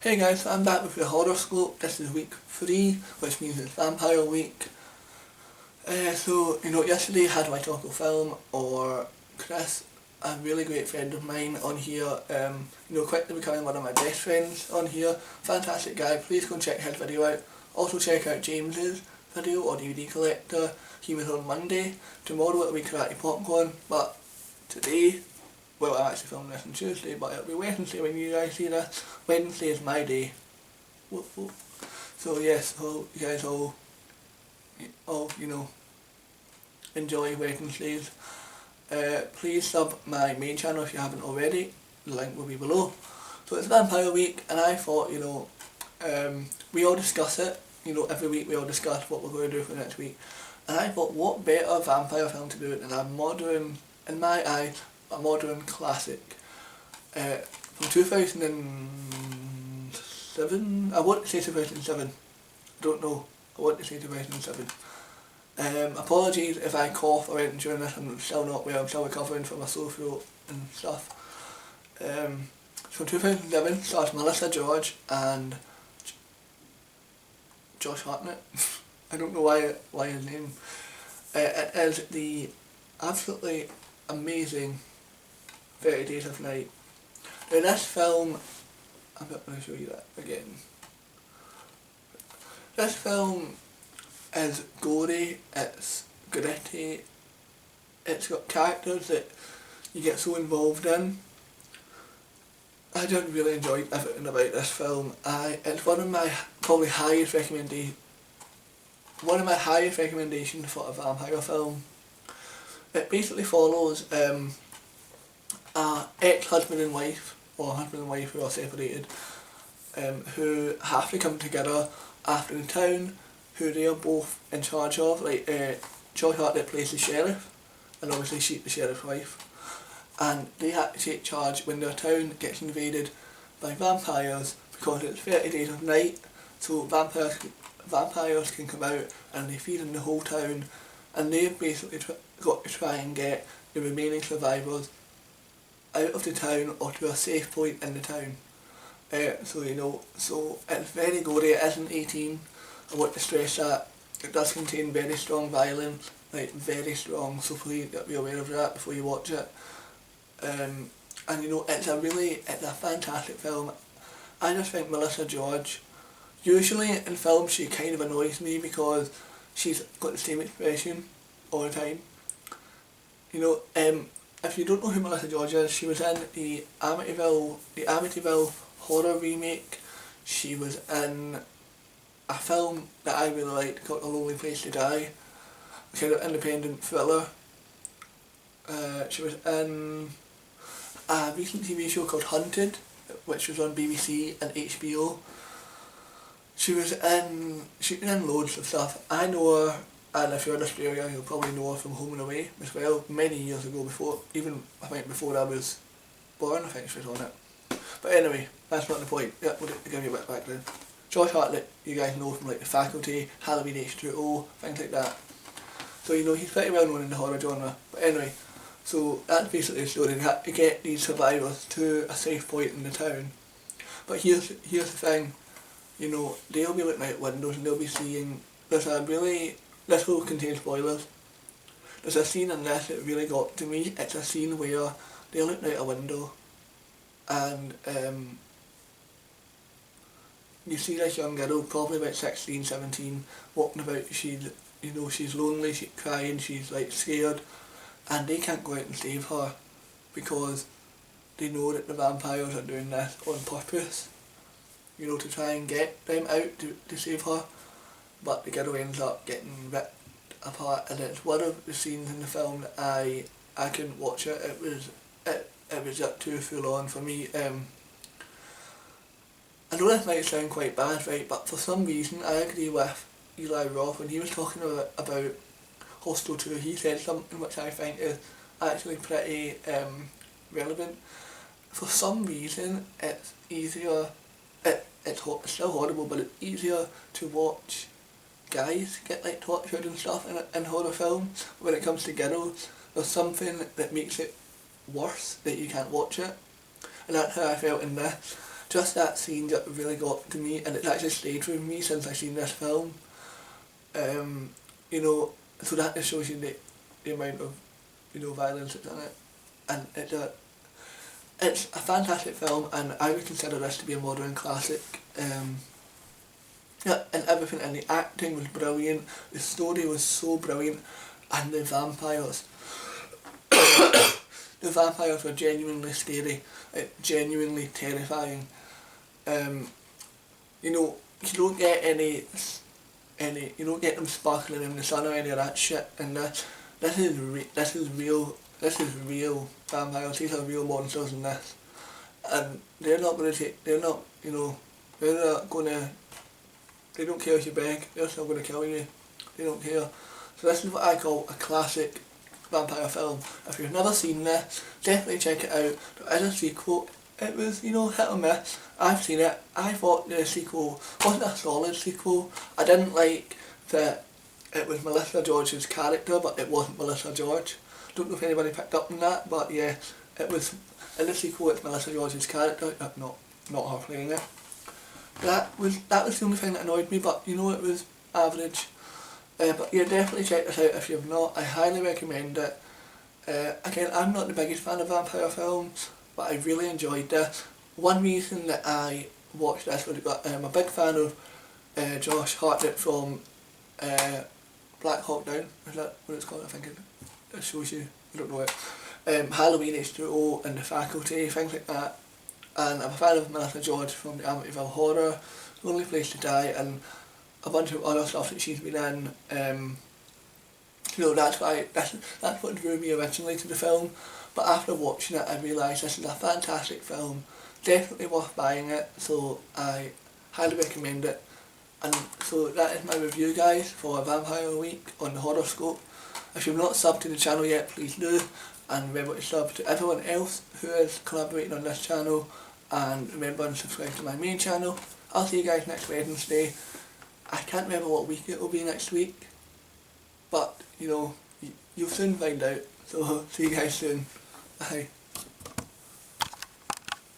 Hey guys, I'm back with the horoscope. This is week 3, which means it's Vampire Week. Yesterday I had my talk of film, or Chris, a really great friend of mine on here, quickly becoming one of my best friends on here. Fantastic guy, please go and check his video out. Also check out James's video or DVD collector. He was on Monday. Tomorrow it'll be Karate Popcorn, but today, well, I'm actually filming this on Tuesday, but it'll be Wednesday when you guys see this. Wednesday is my day. Whoop, whoop. So yes, hope you guys all enjoy Wednesdays. Please sub my main channel if you haven't already. The link will be below. So it's Vampire Week, and I thought, we all discuss it. Every week we all discuss what we're going to do for next week. And I thought, what better vampire film to do than a modern, in my eyes, a modern classic. From 2007, I want to say 2007, I don't know, I want to say 2007. Apologies if I cough or anything during this, I'm still not well, I'm still recovering from a sore throat and stuff. So 2007 stars Melissa George and Josh Hartnett. I don't know why his name. It is the absolutely amazing 30 Days of Night. Now this film, I'm not going to show you that again. This film is gory, it's gritty, it's got characters that you get so involved in. I just really enjoyed everything about this film. It's one of my probably highest recommendations for a vampire film. It basically follows a ex-husband and wife, or husband and wife who are separated, who have to come together after the town, who they are both in charge of. Josh Hartnett plays the sheriff, and obviously she's the sheriff's wife, and they have to take charge when their town gets invaded by vampires, because it's 30 Days of Night, so vampires can come out and they feed in the whole town, and they've basically got to try and get the remaining survivors out of the town or to a safe point in the town. So it's very gory. It isn't 18. I want to stress that. It does contain very strong violence, very strong, so please be aware of that before you watch it. It's a fantastic film. I just think Melissa George, usually in films she kind of annoys me because she's got the same expression all the time. If you don't know who Melissa George is, she was in the Amityville horror remake. She was in a film that I really liked called A Lonely Place to Die, a kind of independent thriller. She was in a recent TV show called Hunted, which was on BBC and HBO. She's in loads of stuff. I know her, and if you're in Australia you'll probably know her from Home and Away as well, many years ago, before I was born, I think she was on it. But anyway, that's not the point. Yeah, we'll give you a bit of background. Josh Hartnett, you guys know from The Faculty, Halloween H2O, things like that. So he's pretty well known in the horror genre. But anyway, so that's basically the story. They have to get these survivors to a safe point in the town. But here's the thing, they'll be looking out windows and they'll be seeing, this will contain spoilers. There's a scene in this that really got to me. It's a scene where they're looking out a window and you see this young girl, probably about 16, 17, walking about. She's lonely, she's crying, she's scared, and they can't go out and save her because they know that the vampires are doing this on purpose, to try and get them out to save her. But the girl ends up getting ripped apart, and it's one of the scenes in the film that I couldn't watch it. It was just too full on for me. I know this might sound quite bad, right, but for some reason I agree with Eli Roth when he was talking about Hostel 2. He said something which I think is actually pretty relevant. For some reason it's easier, it's still horrible, but it's easier to watch guys get tortured and stuff in horror films. When it comes to girls, there's something that makes it worse that you can't watch it, and that's how I felt in this. just that scene that really got to me, and it's actually stayed with me since I seen this film. You know, so that just shows you the amount of, you know, violence that's in it, and it's a fantastic film, and I would consider this to be a modern classic. Yeah, and everything, and the acting was brilliant, the story was so brilliant, and the vampires, the vampires were genuinely scary, genuinely terrifying. You know, you don't get any, you don't get them sparkling in the sun or any of that shit, and this is real vampires. These are real monsters in this, and they're not going to take, they're not, you know, they're not going to, they don't care if you beg, they're still going to kill you, they don't care. So this is what I call a classic vampire film. If you've never seen this, definitely check it out. There is a sequel. It was, you know, hit or miss. I've seen it. I thought the sequel wasn't a solid sequel. I didn't like that it was Melissa George's character, but it wasn't Melissa George. Don't know if anybody picked up on that, but yeah, it was, in the sequel it's Melissa George's character, not her playing it. That was the only thing that annoyed me, but you know, it was average. But yeah, definitely check this out if you've not. I highly recommend it. Again, I'm not the biggest fan of vampire films, but I really enjoyed this. One reason that I watched this was I'm a big fan of Josh Hartnett from Black Hawk Down. Is that what it's called? I think it shows you. I don't know it. Halloween H2O and The Faculty, things like that. And I'm a fan of Melissa George from the Amityville Horror, Lonely Place to Die, and a bunch of other stuff that she's been in. You know, that's what drew me originally to the film. But after watching it, I realised this is a fantastic film, definitely worth buying it, so I highly recommend it. And so that is my review, guys, for Vampire Week on the Horoscope. If you've not subbed to the channel yet, please do, and remember to sub to everyone else who is collaborating on this channel, and remember to subscribe to my main channel. I'll see you guys next Wednesday. I can't remember what week it will be next week, but you know, you'll soon find out, so see you guys soon. Bye.